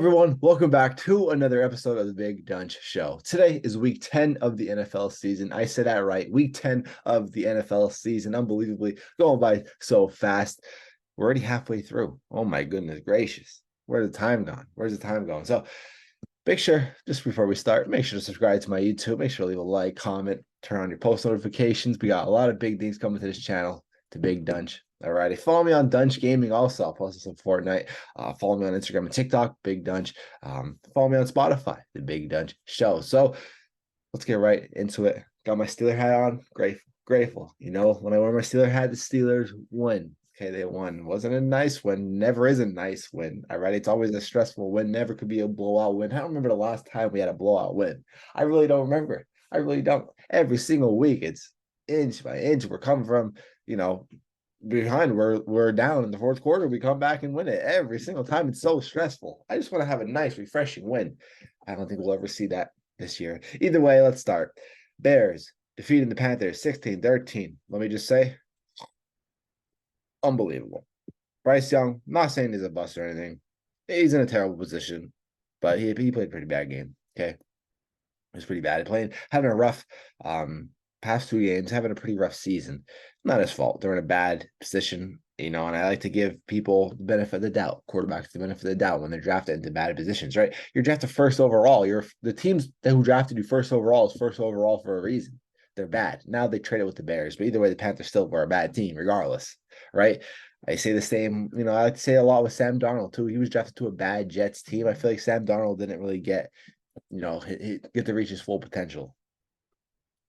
everyone. Welcome back to another episode of the Big Donch Show. Today is week 10 of the NFL season. I said that right. Week 10 of the NFL season. Unbelievably going by so fast. We're already halfway through. Oh my goodness gracious. Where's the time gone? Where's the time going? So make sure, just before we start, make sure to subscribe to my YouTube. Make sure to leave a like, comment, turn on your post notifications. We got a lot of big things coming to this channel, to Big Donch. Alrighty, follow me on Donch Gaming also. I'll post some Fortnite. Follow me on Instagram and TikTok, Big Donch. Follow me on Spotify, the Big Donch Show. So let's get right into it. Got my Steeler hat on. Grateful. You know, when I wear my Steeler hat, the Steelers win. Okay, they won. Wasn't a nice win. Never is a nice win. All right, it's always a stressful win. Never could be a blowout win. I don't remember the last time we had a blowout win. I really don't remember. I really don't. Every single week, it's inch by inch. We're coming from, behind. We're down in the fourth quarter. We come back and win it every single time. It's so stressful. I just want to have a nice, refreshing win. I don't think we'll ever see that this year. Either way, let's start. Bears defeating the Panthers 16-13. Let me just say, unbelievable. Bryce Young, not saying he's a bust or anything. He's in a terrible position, but he played a pretty bad game. Okay. It was pretty bad. Having a rough past two games, having a pretty rough season. Not his fault. They're in a bad position, and I like to give people the benefit of the doubt, quarterbacks the benefit of the doubt when they're drafted into bad positions, right? You're drafted first overall. The teams who drafted you first overall is first overall for a reason. They're bad. Now they traded with the Bears, but either way, the Panthers still were a bad team, regardless, right? I say the same, I like to say a lot with Sam Darnold, too. He was drafted to a bad Jets team. I feel like Sam Darnold didn't really get to reach his full potential.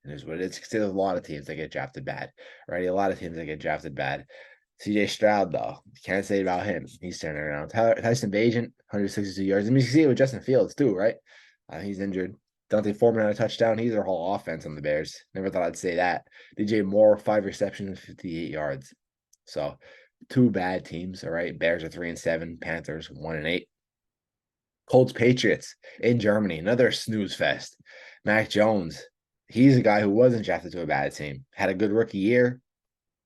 It is what it is. There's a lot of teams that get drafted bad, right? A lot of teams that get drafted bad. CJ Stroud, though, can't say about him. He's turning around. Tyson Bagent, 162 yards. I mean, you see it with Justin Fields, too, right? He's injured. Dante Foreman had a touchdown. He's their whole offense on the Bears. Never thought I'd say that. DJ Moore, 5 receptions, 58 yards. So, two bad teams, all right? Bears are 3-7. Panthers 1-8. Colts Patriots in Germany, another snooze fest. Mac Jones, he's a guy who wasn't drafted to a bad team. Had a good rookie year,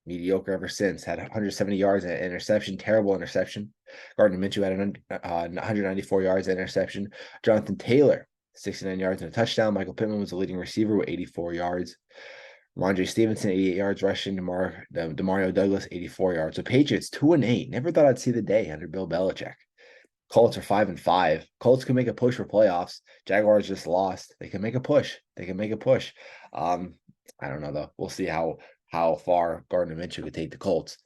mediocre ever since. Had 170 yards and an interception, terrible interception. Gardner Minshew had 194 yards and interception. Jonathan Taylor, 69 yards and a touchdown. Michael Pittman was the leading receiver with 84 yards. Ramondre Stevenson, 88 yards rushing. Demario Douglas, 84 yards. So Patriots 2-8. Never thought I'd see the day under Bill Belichick. Colts are 5-5. Colts can make a push for playoffs. Jaguars just lost. They can make a push. I don't know, though. We'll see how far Gardner Minshew could take the Colts.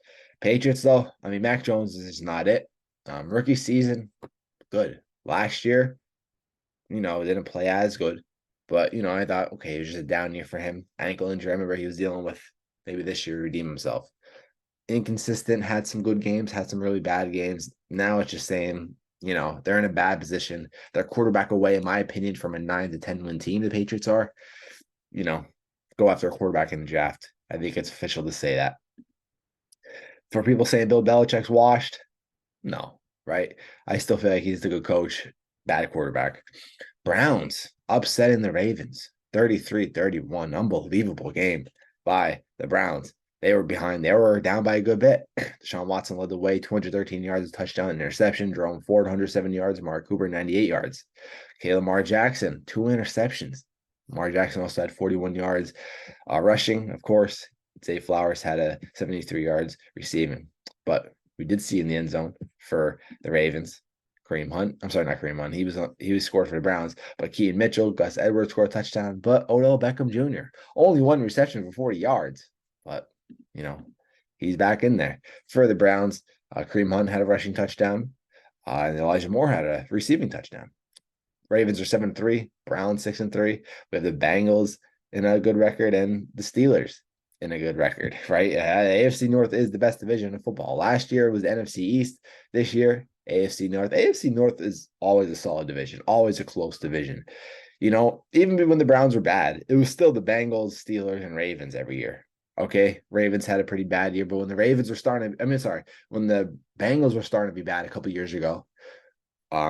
Patriots, though, Mac Jones is not it. Rookie season, good. Last year, didn't play as good. But, I thought, okay, it was just a down year for him. Ankle injury, I remember he was dealing with. Maybe this year redeem himself. Inconsistent, had some good games, had some really bad games. Now it's just saying, they're in a bad position. They're quarterback away, in my opinion, from a 9 to 10 win team. The Patriots are, go after a quarterback in the draft. I think it's official to say that. For people saying Bill Belichick's washed, no, right? I still feel like he's the good coach, bad quarterback. Browns upsetting the Ravens, 33-31. Unbelievable game by the Browns. They were behind. They were down by a good bit. Deshaun Watson led the way, 213 yards, touchdown, interception. Jerome Ford, 107 yards. Mark Cooper, 98 yards. Lamar Jackson, 2 interceptions. Lamar Jackson also had 41 yards rushing, of course. Zay Flowers had 73 yards receiving. But we did see in the end zone for the Ravens, Kareem Hunt. I'm sorry, not Kareem Hunt. He was scored for the Browns. But Keaton Mitchell, Gus Edwards scored a touchdown. But Odell Beckham Jr., only 1 reception for 40 yards. But he's back in there. For the Browns, Kareem Hunt had a rushing touchdown, and Elijah Moore had a receiving touchdown. Ravens are 7-3, Browns 6-3. We have the Bengals in a good record and the Steelers in a good record, right? The AFC North is the best division of football. Last year it was the NFC East. This year, AFC North. AFC North is always a solid division, always a close division. Even when the Browns were bad, it was still the Bengals, Steelers, and Ravens every year. Okay, Ravens had a pretty bad year, but when the Ravens were when the Bengals were starting to be bad a couple years ago,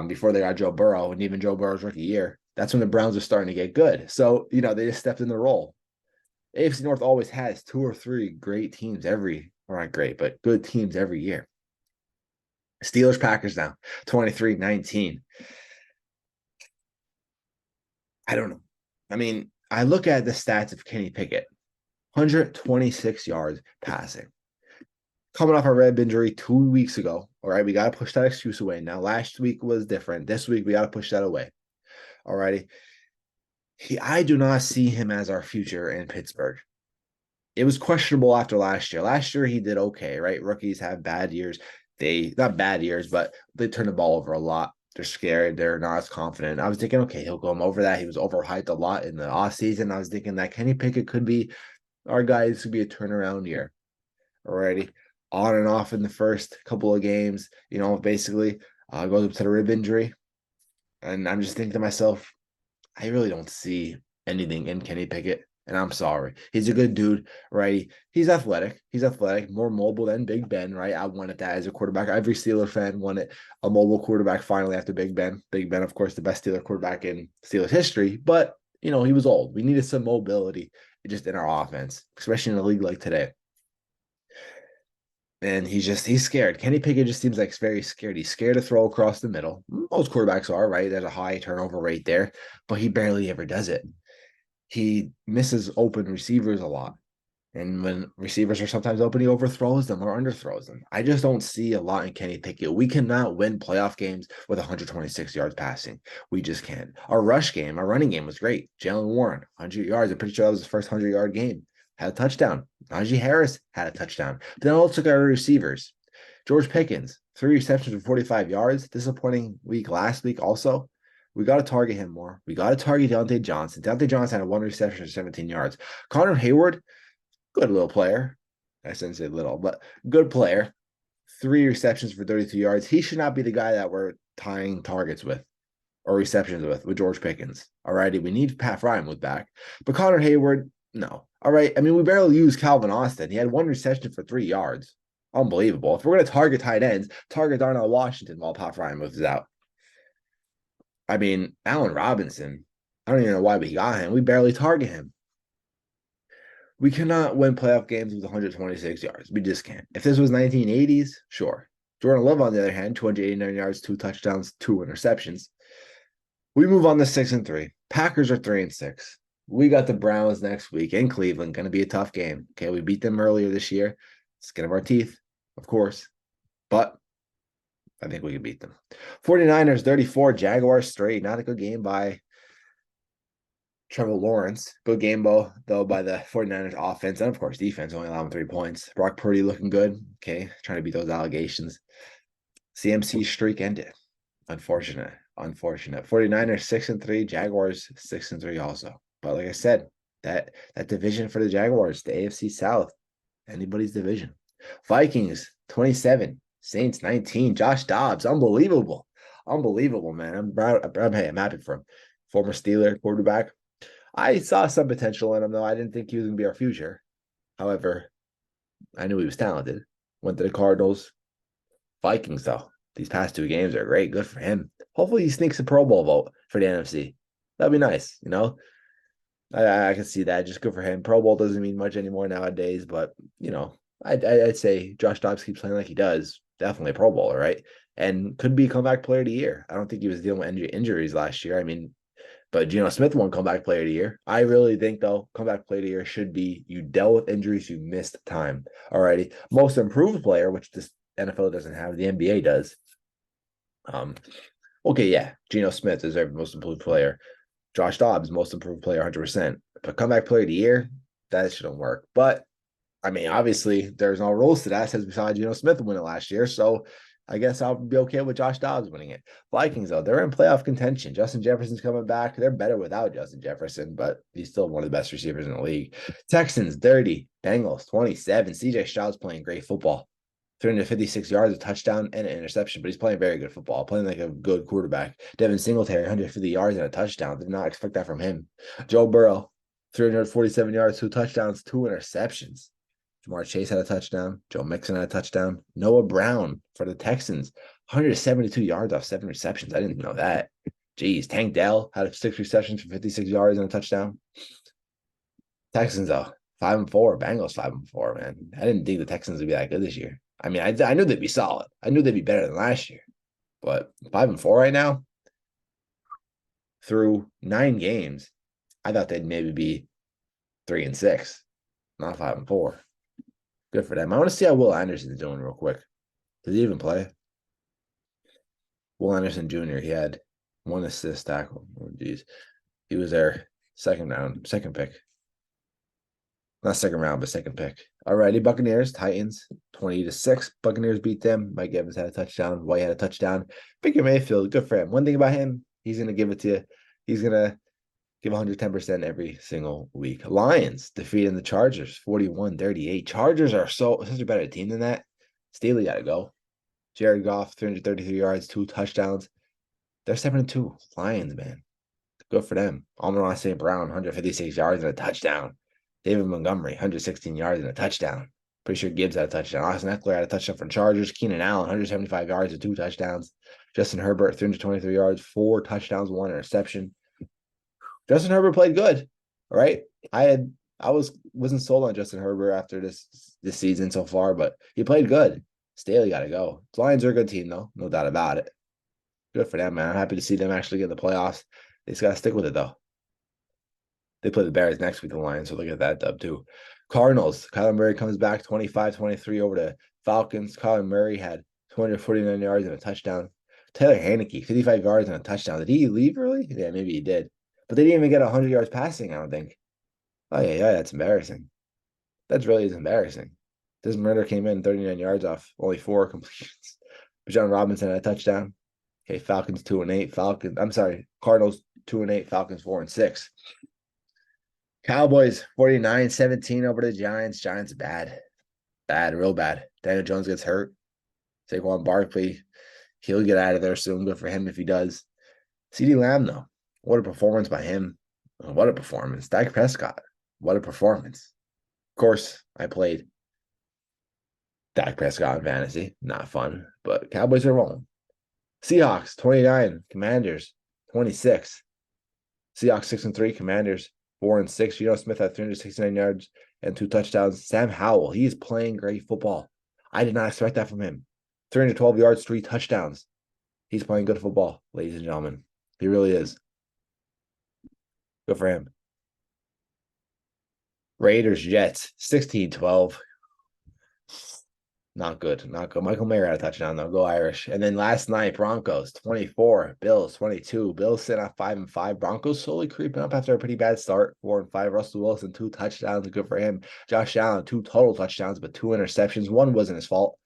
before they got Joe Burrow, and even Joe Burrow's rookie year, that's when the Browns were starting to get good. So, they just stepped in the role. AFC North always has 2 or 3 great teams not great, but good teams every year. Steelers Packers now, 23-19. I don't know. I mean, I look at the stats of Kenny Pickett, 126 yards passing. Coming off a rib injury 2 weeks ago. All right, we got to push that excuse away. Now, last week was different. This week, we got to push that away. All righty. I do not see him as our future in Pittsburgh. It was questionable after last year. Last year, he did okay, right? Rookies have bad years. Not bad years, but they turn the ball over a lot. They're scared. They're not as confident. I was thinking, okay, he'll go over that. He was overhyped a lot in the offseason. I was thinking that Kenny Pickett could be our guy. This could be a turnaround year. Alrighty. On and off in the first couple of games, basically goes up to the rib injury. And I'm just thinking to myself, I really don't see anything in Kenny Pickett. And I'm sorry. He's a good dude, right? He's athletic. More mobile than Big Ben, right? I wanted that as a quarterback. Every Steeler fan wanted a mobile quarterback finally after Big Ben. Big Ben, of course, the best Steeler quarterback in Steelers history. But, he was old. We needed some mobility just in our offense, especially in a league like today. And he's scared. Kenny Pickett just seems like very scared. He's scared to throw across the middle. Most quarterbacks are, right? There's a high turnover rate there, but he barely ever does it. He misses open receivers a lot. And when receivers are sometimes open, he overthrows them or underthrows them. I just don't see a lot in Kenny Pickett. We cannot win playoff games with 126 yards passing. We just can't. Our running game was great. Jalen Warren, 100 yards. I'm pretty sure that was his first 100-yard game. Had a touchdown. Najee Harris had a touchdown. Then all took our receivers. George Pickens, 3 receptions for 45 yards. Disappointing week last week also. We got to target him more. We got to target Deontay Johnson. Deontay Johnson had 1 reception for 17 yards. Connor Hayward, good little player. I shouldn't say little, but good player. 3 receptions for 32 yards. He should not be the guy that we're tying targets with or receptions with George Pickens. All righty. We need Pat Frymuth back. But Connor Hayward, no. All right. I mean, we barely used Calvin Austin. He had 1 reception for 3 yards. Unbelievable. If we're going to target tight ends, target Darnell Washington while Pat Frymuth is out. I mean, Allen Robinson, I don't even know why we got him. We barely target him. We cannot win playoff games with 126 yards. We just can't. If this was 1980s, sure. Jordan Love, on the other hand, 289 yards, 2 touchdowns, 2 interceptions. We move on to 6-3. Packers are 3-6. We got the Browns next week in Cleveland. Going to be a tough game. Okay, we beat them earlier this year. Skin of our teeth, of course. But I think we can beat them. 49ers 34, Jaguars straight. Not a good game by Trevor Lawrence. Good game, though, by the 49ers offense. And, of course, defense only allowing 3 points. Brock Purdy looking good. Okay, trying to beat those allegations. CMC streak ended. Unfortunate. 49ers 6-3, Jaguars 6-3 also. But like I said, that division for the Jaguars, the AFC South, anybody's division. Vikings 27, Saints 19. Josh Dobbs, unbelievable, man. I'm happy for him. Former Steeler quarterback. I saw some potential in him, though. I didn't think he was going to be our future. However, I knew he was talented. Went to the Cardinals. Vikings, though. These past 2 games are great. Good for him. Hopefully he sneaks a Pro Bowl vote for the NFC. That'd be nice, I can see that. Just good for him. Pro Bowl doesn't mean much anymore nowadays, but, I'd say Josh Dobbs keeps playing like he does. Definitely a Pro Bowler, right? And could be comeback player of the year. I don't think he was dealing with injuries last year. I mean, but Geno Smith won comeback player of the year. I really think, though, comeback player of the year should be you dealt with injuries, you missed time. Alrighty. Most improved player, which this NFL doesn't have, the NBA does. Okay, yeah. Geno Smith deserved most improved player. Josh Dobbs, most improved player, 100%. But comeback player of the year, that shouldn't work. But, I mean, obviously, there's no rules to that since we saw Geno Smith win it last year. So, I guess I'll be okay with Josh Dobbs winning it. Vikings, though, they're in playoff contention. Justin Jefferson's coming back. They're better without Justin Jefferson, but he's still one of the best receivers in the league. Texans, 30. Bengals, 27. CJ Stroud's playing great football. 356 yards, a touchdown, and an interception, but he's playing very good football, playing like a good quarterback. Devin Singletary, 150 yards and a touchdown. Did not expect that from him. Joe Burrow, 347 yards, 2 touchdowns, 2 interceptions. Jamar Chase had a touchdown. Joe Mixon had a touchdown. Noah Brown for the Texans, 172 yards off 7 receptions. I didn't know that. Jeez, Tank Dell had 6 receptions for 56 yards and a touchdown. Texans, though, 5-4. Bengals 5-4, man. I didn't think the Texans would be that good this year. I mean, I knew they'd be solid. I knew they'd be better than last year. But 5-4 right now, through 9 games, I thought they'd maybe be 3-6, not 5-4. Good for them. I want to see how Will Anderson's doing real quick. Did he even play? Will Anderson Jr., he had 1 assist tackle. Oh, geez. He was their second pick. Not second round, but second pick. Alrighty, Buccaneers, Titans, 20-6. Buccaneers beat them. Mike Evans had a touchdown. White had a touchdown. Baker Mayfield, good for him. One thing about him, he's gonna give it to you. He's gonna give 110% every single week. Lions defeating the Chargers, 41-38. Chargers are such a better team than that. Staley got to go. Jared Goff, 333 yards, 2 touchdowns. They're 7-2. Lions, man. Good for them. Amon-Ra St. Brown, 156 yards and a touchdown. David Montgomery, 116 yards and a touchdown. Pretty sure Gibbs had a touchdown. Austin Eckler had a touchdown for Chargers. Keenan Allen, 175 yards and 2 touchdowns. Justin Herbert, 323 yards, 4 touchdowns, 1 interception. Justin Herbert played good. All right. I wasn't sold on Justin Herbert after this season so far, but he played good. Staley got to go. The Lions are a good team, though. No doubt about it. Good for them, man. I'm happy to see them actually get in the playoffs. They just got to stick with it, though. They play the Bears next week, the Lions, so look at that dub, too. Cardinals, Kyler Murray comes back 25-23 over the Falcons. Kyler Murray had 249 yards and a touchdown. Taylor Heinicke, 55 yards and a touchdown. Did he leave early? Yeah, maybe he did. But they didn't even get 100 yards passing, I don't think. Oh, yeah, that's embarrassing. That really is embarrassing. This murder came in 39 yards off only 4 completions. John Robinson had a touchdown. Okay, Falcons 2-8. Cardinals 2-8. Falcons 4-6. Cowboys 49-17 over the Giants. Giants bad. Bad, real bad. Daniel Jones gets hurt. Saquon Barkley, he'll get out of there soon. Good for him if he does. CeeDee Lamb, though. What a performance by him. What a performance. Dak Prescott. What a performance. Of course, I played Dak Prescott in fantasy. Not fun, but Cowboys are rolling. Seahawks 29, Commanders 26. Seahawks 6-3, Commanders 4-6. Geno Smith had 369 yards and 2 touchdowns. Sam Howell, he's playing great football. I did not expect that from him. 312 yards, 3 touchdowns. He's playing good football, ladies and gentlemen. He really is. Good for him. Raiders, Jets, 16-12. Not good. Michael Mayer had a touchdown, though. Go Irish. And then last night, Broncos, 24. Bills, 22. Bills sit at 5-5. Broncos slowly creeping up after a pretty bad start. 4-5. Russell Wilson, 2 touchdowns. Good for him. Josh Allen, 2 total touchdowns, but 2 interceptions. One wasn't his fault.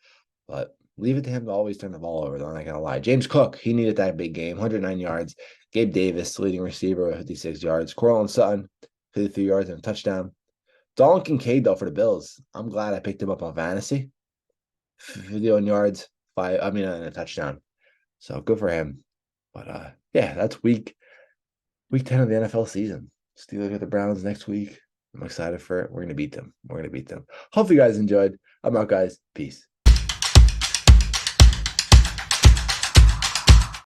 But leave it to him to always turn the ball over, though. I'm not going to lie. James Cook, he needed that big game. 109 yards. Gabe Davis, leading receiver, with 56 yards. Cortland Sutton, 53 yards and a touchdown. Dalton Kincaid, though, for the Bills. I'm glad I picked him up on fantasy. 51 yards, and a touchdown. So good for him. But yeah, that's week 10 of the NFL season. Steelers with the Browns next week. I'm excited for it. We're gonna beat them. Hope you guys enjoyed. I'm out, guys. Peace.